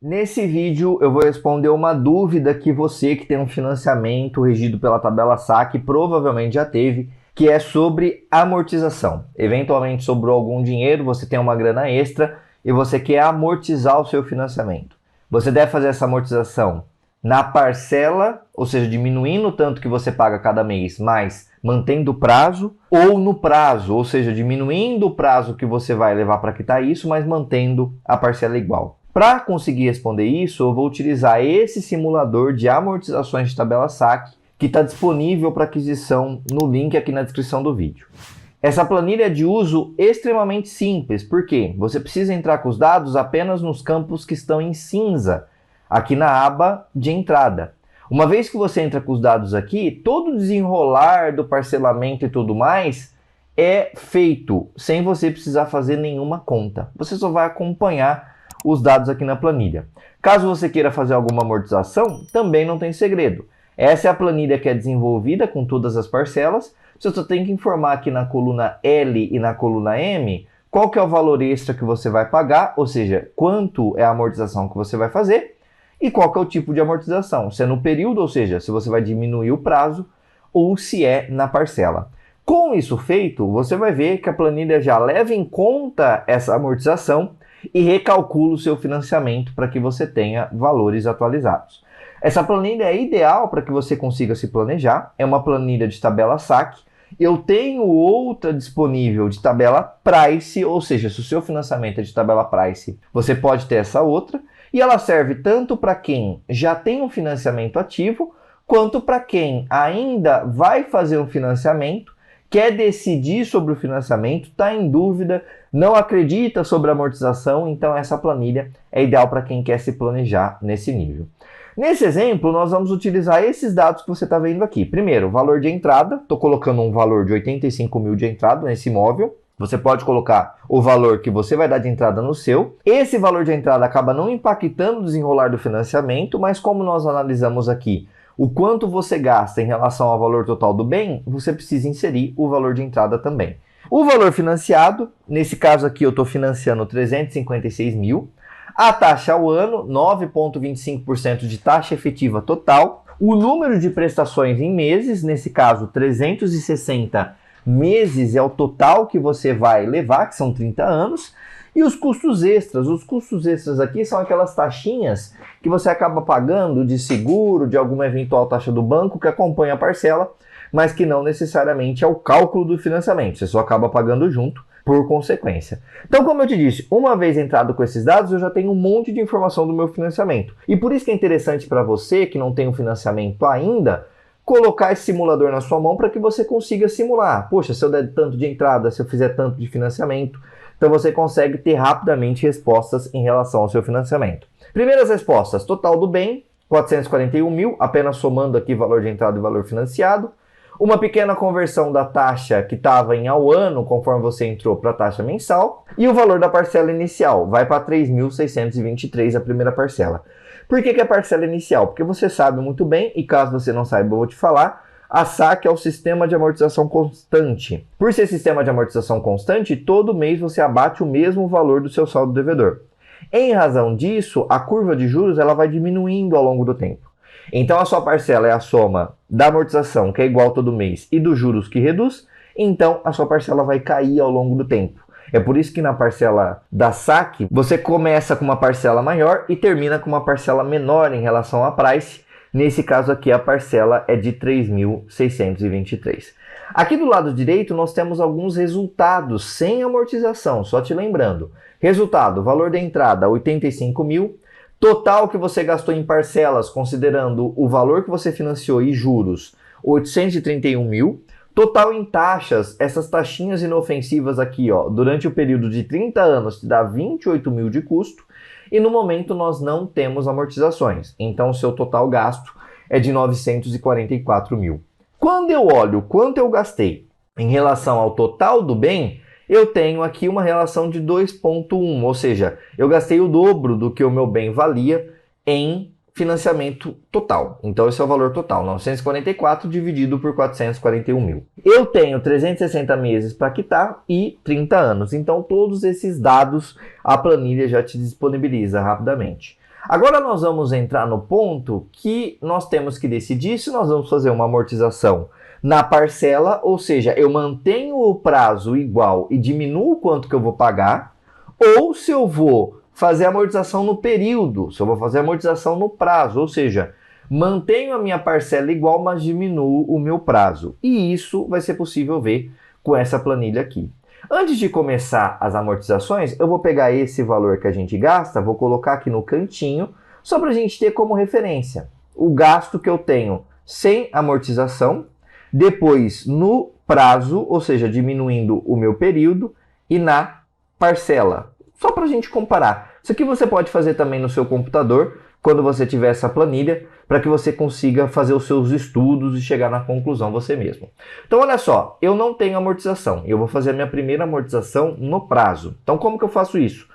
Nesse vídeo eu vou responder uma dúvida que você que tem um financiamento regido pela tabela SAC provavelmente já teve, que é sobre amortização. Eventualmente sobrou algum dinheiro, você tem uma grana extra e você quer amortizar o seu financiamento. Você deve fazer essa amortização na parcela, ou seja, diminuindo o tanto que você paga cada mês, mas mantendo o prazo, ou no prazo, ou seja, diminuindo o prazo que você vai levar para quitar isso, mas mantendo a parcela igual. Para conseguir responder isso, eu vou utilizar esse simulador de amortizações de tabela SAC que está disponível para aquisição no link aqui na descrição do vídeo. Essa planilha é de uso extremamente simples, porque você precisa entrar com os dados apenas nos campos que estão em cinza, aqui na aba de entrada. Uma vez que você entra com os dados aqui, todo o desenrolar do parcelamento e tudo mais é feito sem você precisar fazer nenhuma conta. Você só vai acompanhar os dados aqui na planilha. Caso você queira fazer alguma amortização, também não tem segredo. Essa é a planilha que é desenvolvida com todas as parcelas. Você só tem que informar aqui na coluna L e na coluna M qual que é o valor extra que você vai pagar, ou seja, quanto é a amortização que você vai fazer e qual que é o tipo de amortização, se é no período, ou seja, se você vai diminuir o prazo ou se é na parcela. Com isso feito, você vai ver que a planilha já leva em conta essa amortização e recalcula o seu financiamento para que você tenha valores atualizados. Essa planilha é ideal para que você consiga se planejar, é uma planilha de tabela SAC. Eu tenho outra disponível de tabela Price, ou seja, se o seu financiamento é de tabela Price, você pode ter essa outra, e ela serve tanto para quem já tem um financiamento ativo, quanto para quem ainda vai fazer um financiamento, quer decidir sobre o financiamento, está em dúvida, não acredita sobre a amortização, então essa planilha é ideal para quem quer se planejar nesse nível. Nesse exemplo, nós vamos utilizar esses dados que você está vendo aqui. Primeiro, valor de entrada, estou colocando um valor de 85 mil de entrada nesse imóvel. Você pode colocar o valor que você vai dar de entrada no seu. Esse valor de entrada acaba não impactando o desenrolar do financiamento, mas como nós analisamos aqui o quanto você gasta em relação ao valor total do bem, você precisa inserir o valor de entrada também. O valor financiado, nesse caso aqui eu estou financiando 356 mil. A taxa ao ano, 9,25% de taxa efetiva total. O número de prestações em meses, nesse caso 360 meses é o total que você vai levar, que são 30 anos. E os custos extras. Os custos extras aqui são aquelas taxinhas que você acaba pagando de seguro, de alguma eventual taxa do banco que acompanha a parcela, mas que não necessariamente é o cálculo do financiamento. Você só acaba pagando junto por consequência. Então, como eu te disse, uma vez entrado com esses dados, eu já tenho um monte de informação do meu financiamento. E por isso que é interessante para você que não tem um financiamento ainda, colocar esse simulador na sua mão para que você consiga simular. Poxa, se eu der tanto de entrada, se eu fizer tanto de financiamento, então você consegue ter rapidamente respostas em relação ao seu financiamento. Primeiras respostas, total do bem, 441 mil, apenas somando aqui valor de entrada e valor financiado. Uma pequena conversão da taxa que estava em ao ano, conforme você entrou, para a taxa mensal. E o valor da parcela inicial vai para 3.623 a primeira parcela. Por que é a parcela inicial? Porque você sabe muito bem, e caso você não saiba, eu vou te falar, a SAC é o sistema de amortização constante. Por ser sistema de amortização constante, todo mês você abate o mesmo valor do seu saldo devedor. Em razão disso, a curva de juros ela vai diminuindo ao longo do tempo. Então a sua parcela é a soma da amortização, que é igual todo mês, e dos juros que reduz, então a sua parcela vai cair ao longo do tempo. É por isso que na parcela da SAC, você começa com uma parcela maior e termina com uma parcela menor em relação à Price. Nesse caso aqui, a parcela é de 3.623. Aqui do lado direito, nós temos alguns resultados sem amortização, só te lembrando. Resultado, valor da entrada, 85 mil. Total que você gastou em parcelas, considerando o valor que você financiou e juros, 831 mil. Total em taxas, essas taxinhas inofensivas aqui, ó, durante o período de 30 anos, te dá 28 mil de custo. E no momento nós não temos amortizações, então o seu total gasto é de 944 mil. Quando eu olho quanto eu gastei em relação ao total do bem, eu tenho aqui uma relação de 2,1, ou seja, eu gastei o dobro do que o meu bem valia em financiamento total. Então esse é o valor total, 944 dividido por 441 mil. Eu tenho 360 meses para quitar e 30 anos. Então todos esses dados a planilha já te disponibiliza rapidamente. Agora nós vamos entrar no ponto que nós temos que decidir se nós vamos fazer uma amortização na parcela, ou seja, eu mantenho o prazo igual e diminuo o quanto que eu vou pagar, ou se eu vou fazer amortização no período, se eu vou fazer amortização no prazo, ou seja, mantenho a minha parcela igual, mas diminuo o meu prazo. E isso vai ser possível ver com essa planilha aqui. Antes de começar as amortizações, eu vou pegar esse valor que a gente gasta, vou colocar aqui no cantinho, só para a gente ter como referência o gasto que eu tenho sem amortização, depois no prazo, ou seja, diminuindo o meu período, e na parcela, só para a gente comparar. Isso aqui você pode fazer também no seu computador, quando você tiver essa planilha, para que você consiga fazer os seus estudos e chegar na conclusão você mesmo. Então, olha só, eu não tenho amortização. Eu vou fazer a minha primeira amortização no prazo. Então, como que eu faço isso?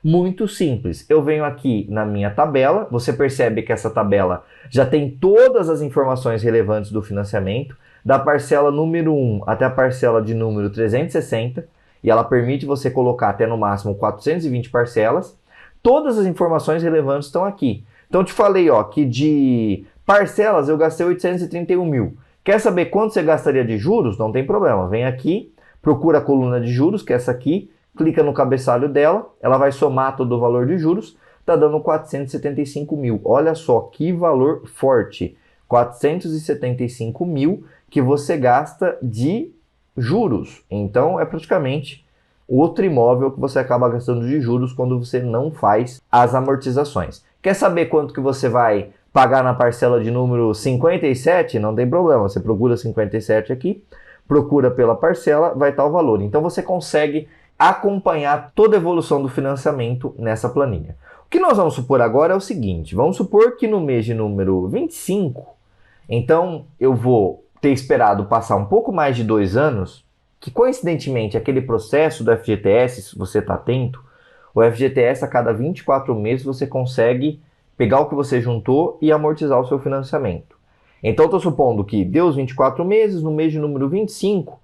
Muito simples. Eu venho aqui na minha tabela, você percebe que essa tabela já tem todas as informações relevantes do financiamento, da parcela número 1 até a parcela de número 360, e ela permite você colocar até no máximo 420 parcelas. Todas as informações relevantes estão aqui. Então, eu te falei que de parcelas eu gastei 831 mil. Quer saber quanto você gastaria de juros? Não tem problema. Vem aqui, procura a coluna de juros, que é essa aqui, clica no cabeçalho dela, ela vai somar todo o valor de juros, está dando 475 mil. Olha só que valor forte. 475 mil que você gasta de juros. Então, é praticamente outro imóvel que você acaba gastando de juros quando você não faz as amortizações. Quer saber quanto que você vai pagar na parcela de número 57? Não tem problema, você procura 57 aqui, procura pela parcela, vai estar o valor. Então você consegue acompanhar toda a evolução do financiamento nessa planilha. O que nós vamos supor agora é o seguinte, vamos supor que no mês de número 25, então eu vou ter esperado passar um pouco mais de 2 anos, que coincidentemente aquele processo do FGTS, se você está atento, o FGTS a cada 24 meses você consegue pegar o que você juntou e amortizar o seu financiamento. Então estou supondo que deu os 24 meses, no mês de número 25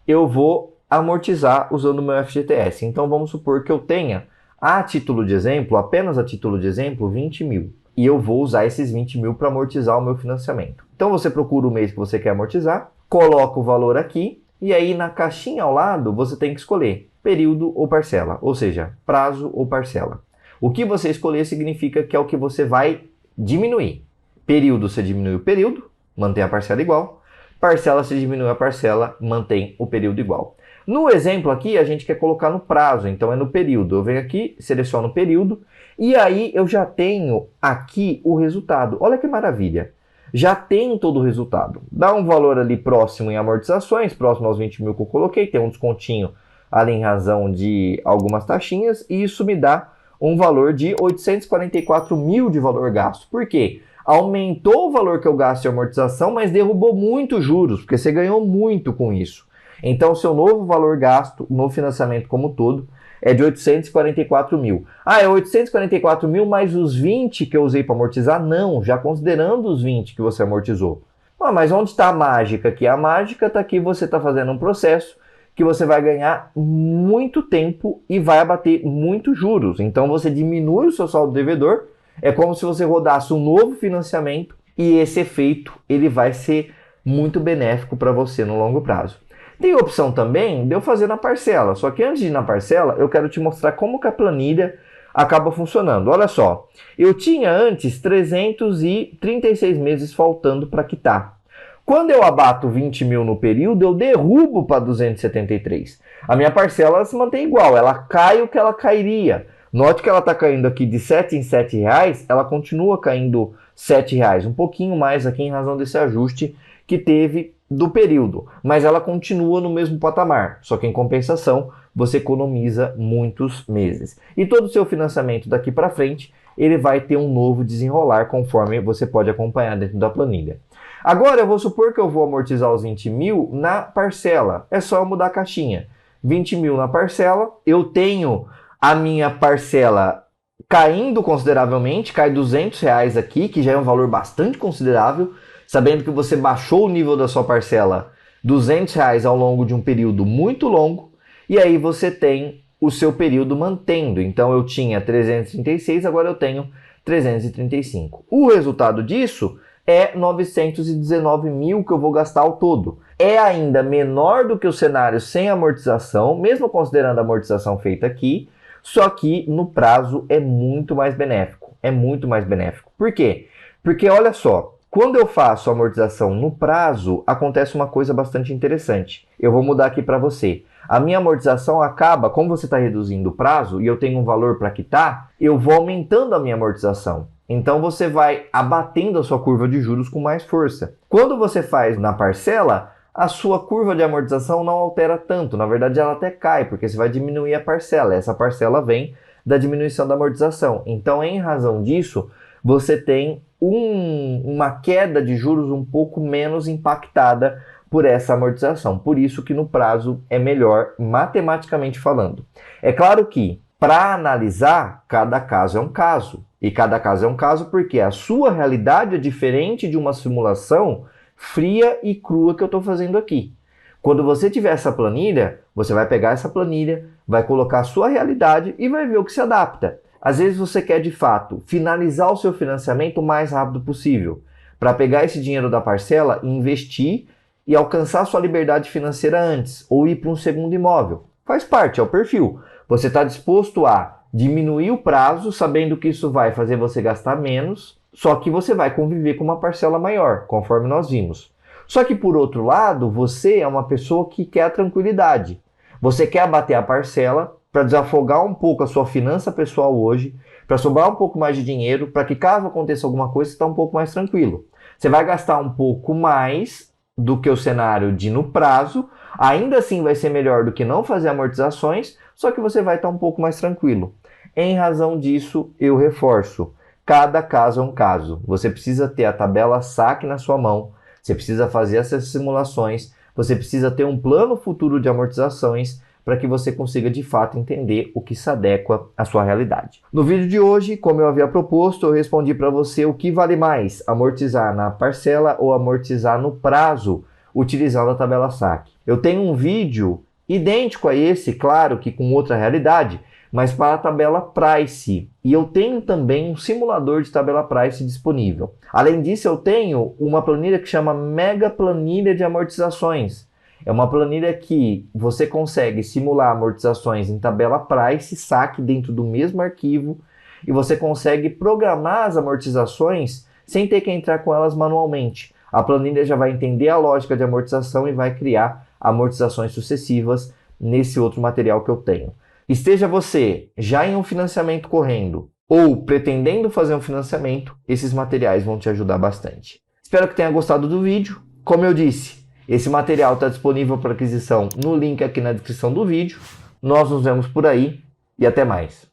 eu vou amortizar usando o meu FGTS. Então vamos supor que eu tenha, a título de exemplo, apenas a título de exemplo, 20 mil. E eu vou usar esses 20 mil para amortizar o meu financiamento. Então você procura o mês que você quer amortizar, coloca o valor aqui, e aí na caixinha ao lado você tem que escolher período ou parcela, ou seja, prazo ou parcela. O que você escolher significa que é o que você vai diminuir. Período, você diminui o período, mantém a parcela igual. Parcela, você diminui a parcela, mantém o período igual. No exemplo aqui, a gente quer colocar no prazo, então é no período. Eu venho aqui, seleciono o período, e aí eu já tenho aqui o resultado. Olha que maravilha! Já tem todo o resultado. Dá um valor ali próximo em amortizações, próximo aos 20 mil que eu coloquei, tem um descontinho ali em razão de algumas taxinhas, e isso me dá um valor de 844 mil de valor gasto. Por quê? Aumentou o valor que eu gasto de amortização, mas derrubou muito juros, porque você ganhou muito com isso. Então, seu novo valor gasto no financiamento como um todo é de 844 mil. Ah, é 844 mil mais os 20 que eu usei para amortizar? Não, já considerando os 20 que você amortizou. Ah, mas onde está a mágica aqui? A mágica está aqui, você está fazendo um processo que você vai ganhar muito tempo e vai abater muitos juros. Então você diminui o seu saldo devedor, é como se você rodasse um novo financiamento e esse efeito ele vai ser muito benéfico para você no longo prazo. Tem a opção também de eu fazer na parcela, só que antes de ir na parcela eu quero te mostrar como que a planilha acaba funcionando. Olha só, eu tinha antes 336 meses faltando para quitar. Quando eu abato 20 mil no período, eu derrubo para 273. A minha parcela se mantém igual, ela cai o que ela cairia. Note que ela está caindo aqui de 7 em 7 reais, ela continua caindo 7 reais, um pouquinho mais aqui em razão desse ajuste que teve do período. Mas ela continua no mesmo patamar, só que em compensação você economiza muitos meses. E todo o seu financiamento daqui para frente, ele vai ter um novo desenrolar conforme você pode acompanhar dentro da planilha. Agora eu vou supor que eu vou amortizar os 20 mil na parcela. É só eu mudar a caixinha. 20 mil na parcela. Eu tenho a minha parcela caindo consideravelmente. Cai 200 reais aqui, que já é um valor bastante considerável. Sabendo que você baixou o nível da sua parcela 200 reais ao longo de um período muito longo. E aí você tem o seu período mantendo. Então eu tinha 336, agora eu tenho 335. O resultado disso é 919 mil que eu vou gastar ao todo. É ainda menor do que o cenário sem amortização, mesmo considerando a amortização feita aqui, só que no prazo é muito mais benéfico. É muito mais benéfico. Por quê? Porque olha só, quando eu faço amortização no prazo, acontece uma coisa bastante interessante. Eu vou mudar aqui para você. A minha amortização acaba, como você está reduzindo o prazo e eu tenho um valor para quitar, eu vou aumentando a minha amortização. Então você vai abatendo a sua curva de juros com mais força. Quando você faz na parcela, a sua curva de amortização não altera tanto. Na verdade, ela até cai, porque você vai diminuir a parcela. Essa parcela vem da diminuição da amortização. Então, em razão disso, você tem uma queda de juros um pouco menos impactada por essa amortização. Por isso que no prazo é melhor, matematicamente falando. É claro que, para analisar, cada caso é um caso. E cada caso é um caso porque a sua realidade é diferente de uma simulação fria e crua que eu estou fazendo aqui. Quando você tiver essa planilha, você vai pegar essa planilha, vai colocar a sua realidade e vai ver o que se adapta. Às vezes você quer, de fato, finalizar o seu financiamento o mais rápido possível, para pegar esse dinheiro da parcela e investir e alcançar sua liberdade financeira antes, ou ir para um segundo imóvel. Faz parte, é o perfil. Você está disposto a diminuir o prazo, sabendo que isso vai fazer você gastar menos, só que você vai conviver com uma parcela maior, conforme nós vimos. Só que, por outro lado, você é uma pessoa que quer a tranquilidade. Você quer abater a parcela para desafogar um pouco a sua finança pessoal hoje, para sobrar um pouco mais de dinheiro, para que caso aconteça alguma coisa, você está um pouco mais tranquilo. Você vai gastar um pouco mais do que o cenário de no prazo, ainda assim vai ser melhor do que não fazer amortizações, só que você vai estar um pouco mais tranquilo. Em razão disso, eu reforço, cada caso é um caso. Você precisa ter a tabela saque na sua mão, você precisa fazer essas simulações, você precisa ter um plano futuro de amortizações para que você consiga de fato entender o que se adequa à sua realidade. No vídeo de hoje, como eu havia proposto, eu respondi para você o que vale mais, amortizar na parcela ou amortizar no prazo, utilizando a tabela saque. Eu tenho um vídeo idêntico a esse, claro que com outra realidade, mas para a tabela Price. E eu tenho também um simulador de tabela Price disponível. Além disso, eu tenho uma planilha que chama Mega Planilha de Amortizações. É uma planilha que você consegue simular amortizações em tabela Price, saque dentro do mesmo arquivo, e você consegue programar as amortizações sem ter que entrar com elas manualmente. A planilha já vai entender a lógica de amortização e vai criar amortizações sucessivas nesse outro material que eu tenho. Esteja você já em um financiamento correndo ou pretendendo fazer um financiamento, esses materiais vão te ajudar bastante. Espero que tenha gostado do vídeo. Como eu disse, esse material está disponível para aquisição no link aqui na descrição do vídeo. Nós nos vemos por aí e até mais.